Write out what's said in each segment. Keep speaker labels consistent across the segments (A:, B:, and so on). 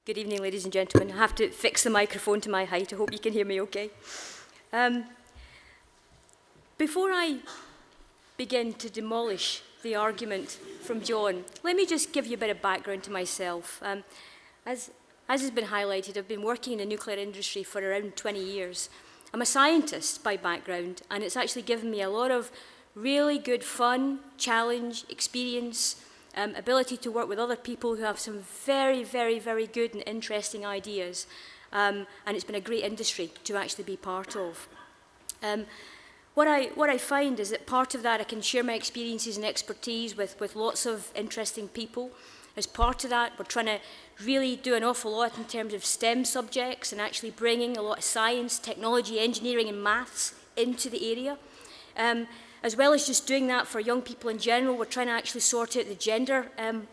A: Good evening, ladies and gentlemen. I have to fix the microphone to my height. I hope you can hear me okay. Before I begin to demolish the argument from John, let me just give you a bit of background to myself. As has been highlighted, I've been working in the nuclear industry for around 20 years. I'm a scientist by background, and it's actually given me a lot of really good fun, challenge, experience, ability to work with other people who have some very, very, very good and interesting ideas. And it's been a great industry to actually be part of. What I find is that part of that, I can share my experiences and expertise with lots of interesting people. As part of that, we're trying to really do an awful lot in terms of STEM subjects and actually bringing a lot of science, technology, engineering and maths into the area. As well as just doing that for young people in general, we're trying to actually sort out the gender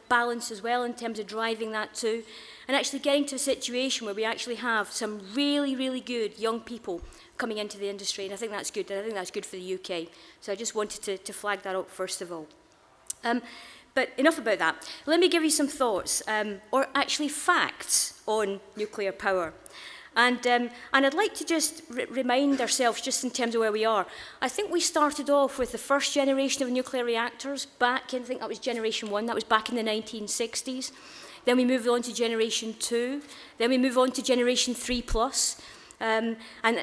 A: balance as well in terms of driving that too, and actually getting to a situation where we actually have some really, really good young people coming into the industry, and I think that's good, and I think that's good for the UK. So I just wanted to flag that up first of all. But enough about that. Let me give you some thoughts, or actually facts on nuclear power. And I'd like to just remind ourselves, just in terms of where we are. I think we started off with the first generation of nuclear reactors back, I think that was generation 1, that was back in the 1960s. Then we moved on to generation 2. Then we move on to generation 3+. And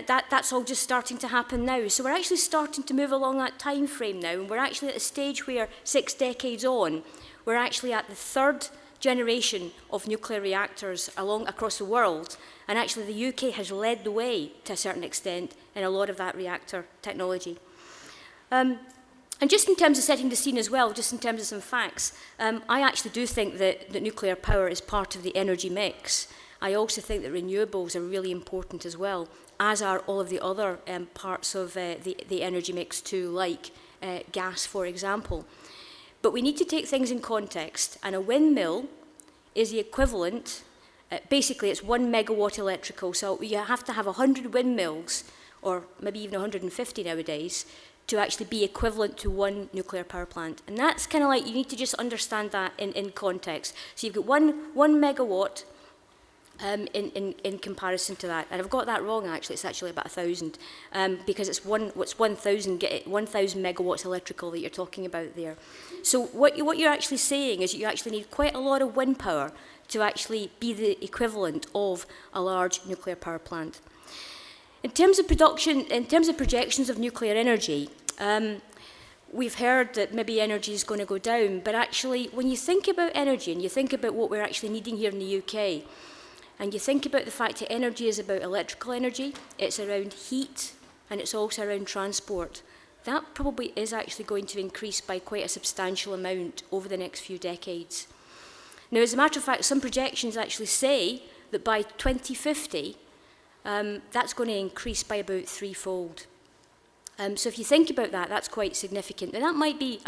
A: that's all just starting to happen now. So we're actually starting to move along that time frame now. And we're actually at a stage where 6 decades on, we're actually at the 3rd generation of nuclear reactors across the world, and actually the UK has led the way to a certain extent in a lot of that reactor technology. And just in terms of setting the scene as well, just in terms of some facts, I actually do think that nuclear power is part of the energy mix. I also think that renewables are really important as well, as are all of the other parts of the energy mix too, like gas, for example. But we need to take things in context, and a windmill is the equivalent, basically it's 1 megawatt electrical, so you have to have 100 windmills, or maybe even 150 nowadays, to actually be equivalent to 1 nuclear power plant. And that's kind of like, you need to just understand that in context. So you've got one megawatt in comparison to that. And I've got that wrong actually, it's actually about 1,000, because it's 1,000 megawatts electrical that you're talking about there. So what you're actually saying is you actually need quite a lot of wind power to actually be the equivalent of a large nuclear power plant. In terms of production, in terms of projections of nuclear energy, we've heard that maybe energy is going to go down, but actually when you think about energy and you think about what we're actually needing here in the UK, and you think about the fact that energy is about electrical energy, it's around heat, and it's also around transport. That probably is actually going to increase by quite a substantial amount over the next few decades. Now, as a matter of fact, some projections actually say that by 2050, that's going to increase by about 3-fold. So if you think about that, that's quite significant. And that might be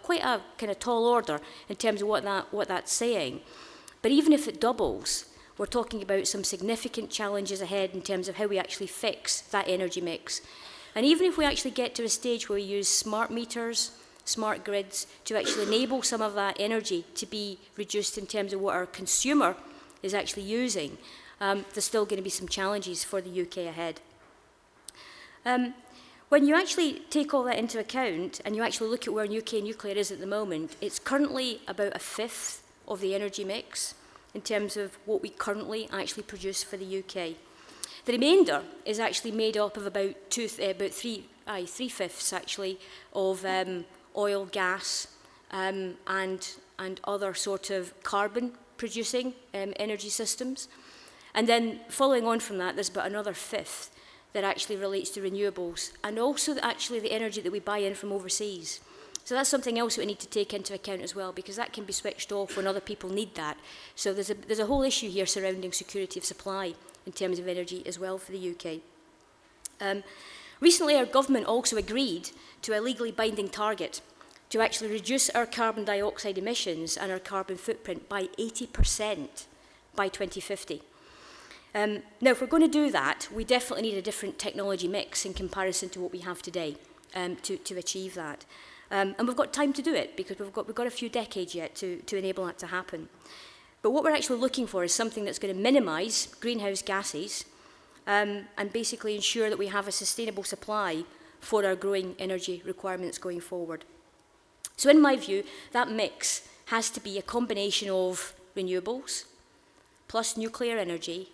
A: quite a kind of tall order in terms of what that's saying. But even if it doubles, we're talking about some significant challenges ahead in terms of how we actually fix that energy mix. And even if we actually get to a stage where we use smart meters, smart grids, to actually enable some of that energy to be reduced in terms of what our consumer is actually using, there's still going to be some challenges for the UK ahead. When you actually take all that into account and you actually look at where UK nuclear is at the moment, it's currently about 1/5 of the energy mix in terms of what we currently actually produce for the UK. The remainder is actually made up of about 3/5 actually of oil, gas, and other sort of carbon producing energy systems. And then following on from that, there's about another 1/5 that actually relates to renewables, and also actually the energy that we buy in from overseas. So that's something else that we need to take into account as well, because that can be switched off when other people need that. So there's a whole issue here surrounding security of supply in terms of energy as well for the UK. Recently, our government also agreed to a legally binding target to actually reduce our carbon dioxide emissions and our carbon footprint by 80% by 2050. Now, if we're going to do that, we definitely need a different technology mix in comparison to what we have today to achieve that. And we've got time to do it because we've got a few decades yet to enable that to happen. But what we're actually looking for is something that's going to minimise greenhouse gases and basically ensure that we have a sustainable supply for our growing energy requirements going forward. So in my view, that mix has to be a combination of renewables, plus nuclear energy,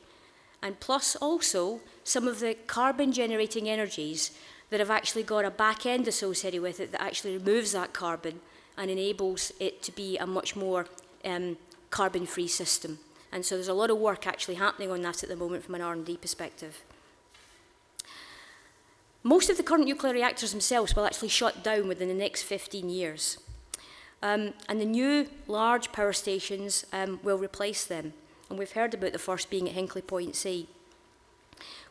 A: and plus also some of the carbon-generating energies that have actually got a back end associated with it that actually removes that carbon and enables it to be a much more carbon-free system. And so there's a lot of work actually happening on that at the moment from an R&D perspective. Most of the current nuclear reactors themselves will actually shut down within the next 15 years. And the new large power stations will replace them. And we've heard about the first being at Hinkley Point C.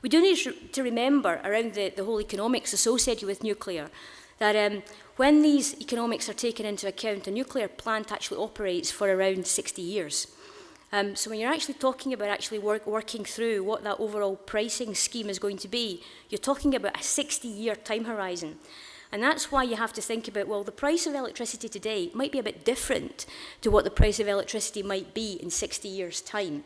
A: We do need to remember around the whole economics associated with nuclear that when these economics are taken into account, a nuclear plant actually operates for around 60 years. So when you're actually talking about actually working through what that overall pricing scheme is going to be, you're talking about a 60-year time horizon. And that's why you have to think about, well, the price of electricity today might be a bit different to what the price of electricity might be in 60 years' time.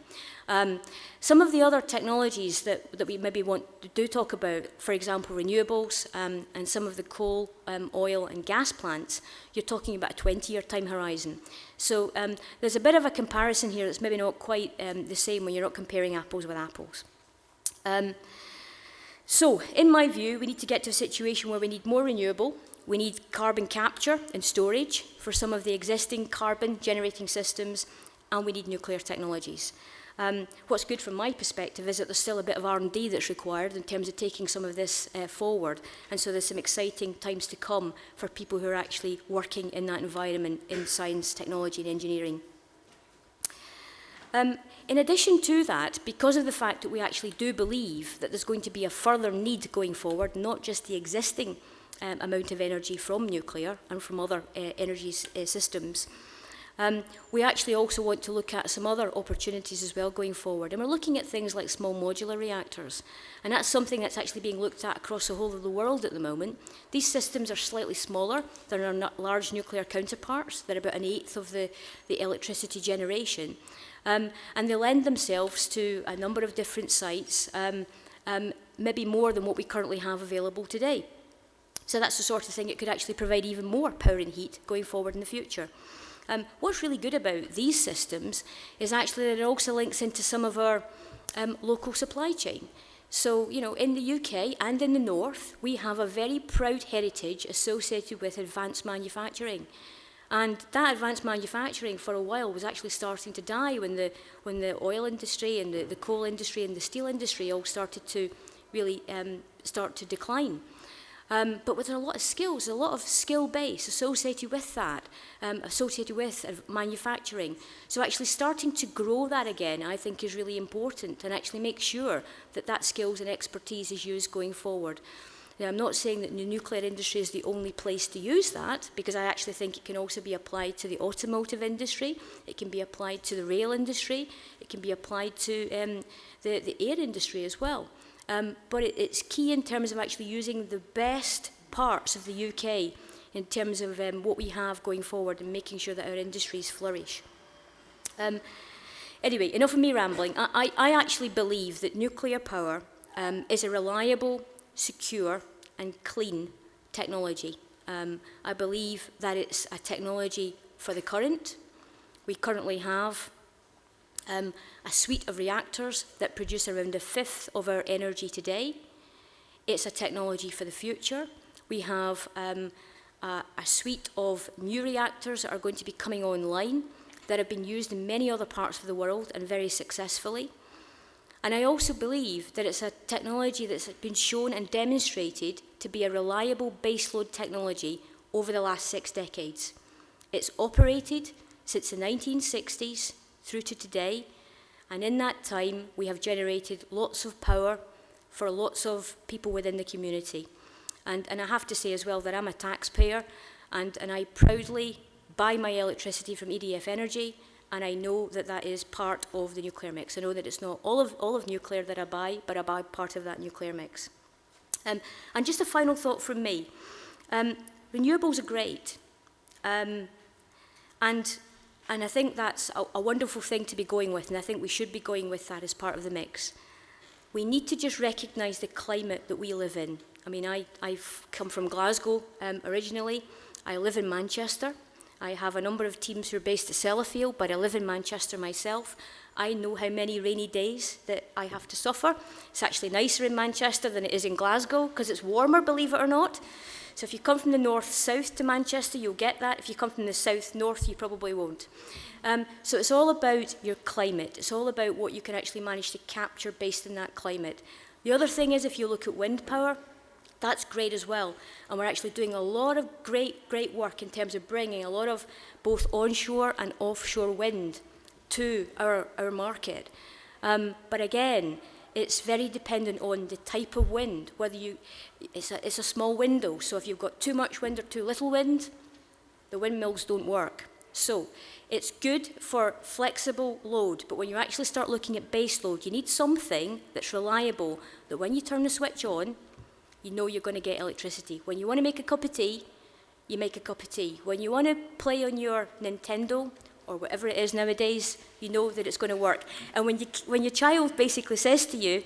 A: Some of the other technologies that we maybe want to talk about, for example, renewables and some of the coal, oil and gas plants, you're talking about a 20-year time horizon. So there's a bit of a comparison here that's maybe not quite the same when you're not comparing apples with apples. So, in my view, we need to get to a situation where we need more renewable, we need carbon capture and storage for some of the existing carbon-generating systems, and we need nuclear technologies. What's good from my perspective is that there's still a bit of R&D that's required in terms of taking some of this forward, and so there's some exciting times to come for people who are actually working in that environment in science, technology and engineering. In addition to that, because of the fact that we actually do believe that there's going to be a further need going forward, not just the existing amount of energy from nuclear and from other energy systems, we actually also want to look at some other opportunities as well going forward. And we're looking at things like small modular reactors. And that's something that's actually being looked at across the whole of the world at the moment. These systems are slightly smaller than our large nuclear counterparts. They're about 1/8 of the electricity generation. And they lend themselves to a number of different sites, maybe more than what we currently have available today. So that's the sort of thing that could actually provide even more power and heat going forward in the future. What's really good about these systems is actually that it also links into some of our local supply chain. So, you know, in the UK and in the North, we have a very proud heritage associated with advanced manufacturing. And that advanced manufacturing for a while was actually starting to die when the oil industry and the coal industry and the steel industry all started to really start to decline. But with a lot of skills, a lot of skill base associated with that, associated with manufacturing. So actually starting to grow that again, I think is really important, and actually make sure that that skills and expertise is used going forward. Now, I'm not saying that the nuclear industry is the only place to use that, because I actually think it can also be applied to the automotive industry, it can be applied to the rail industry, it can be applied to the air industry as well. But it's key in terms of actually using the best parts of the UK in terms of what we have going forward and making sure that our industries flourish. Anyway, enough of me rambling. I actually believe that nuclear power is a reliable, secure and clean technology. I believe that it's a technology for the current. We currently have a suite of reactors that produce around 1/5 of our energy today. It's a technology for the future. We have a suite of new reactors that are going to be coming online that have been used in many other parts of the world and very successfully. And I also believe that it's a technology that's been shown and demonstrated to be a reliable baseload technology over the last 6 decades. It's operated since the 1960s through to today, and in that time we have generated lots of power for lots of people within the community. And I have to say as well that I'm a taxpayer, and I proudly buy my electricity from EDF Energy, and I know that that is part of the nuclear mix. I know that it's not all of nuclear that I buy, but I buy part of that nuclear mix. And just a final thought from me. Renewables are great. And And I think that's a wonderful thing to be going with, and I think we should be going with that as part of the mix. We need to just recognise the climate that we live in. I mean, I've come from Glasgow originally. I live in Manchester. I have a number of teams who are based at Sellafield, but I live in Manchester myself. I know how many rainy days that I have to suffer. It's actually nicer in Manchester than it is in Glasgow because it's warmer, believe it or not. So if you come from the north-south to Manchester, you'll get that. If you come from the south-north, you probably won't. So it's all about your climate. It's all about what you can actually manage to capture based on that climate. The other thing is, if you look at wind power, that's great as well. And we're actually doing a lot of great work in terms of bringing a lot of both onshore and offshore wind to our market. But again, it's very dependent on the type of wind, whether it's a small window. So if you've got too much wind or too little wind, the windmills don't work. So it's good for flexible load, but when you actually start looking at base load, you need something that's reliable, that when you turn the switch on, you know you're going to get electricity. When you want to make a cup of tea, you make a cup of tea. When you want to play on your Nintendo or whatever it is nowadays, you know that it's going to work. And when your child basically says to you,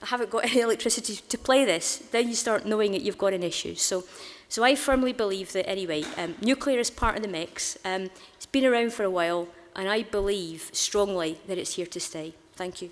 A: I haven't got any electricity to play this, then you start knowing that you've got an issue. So I firmly believe that, anyway, nuclear is part of the mix. It's been around for a while, and I believe strongly that it's here to stay. Thank you.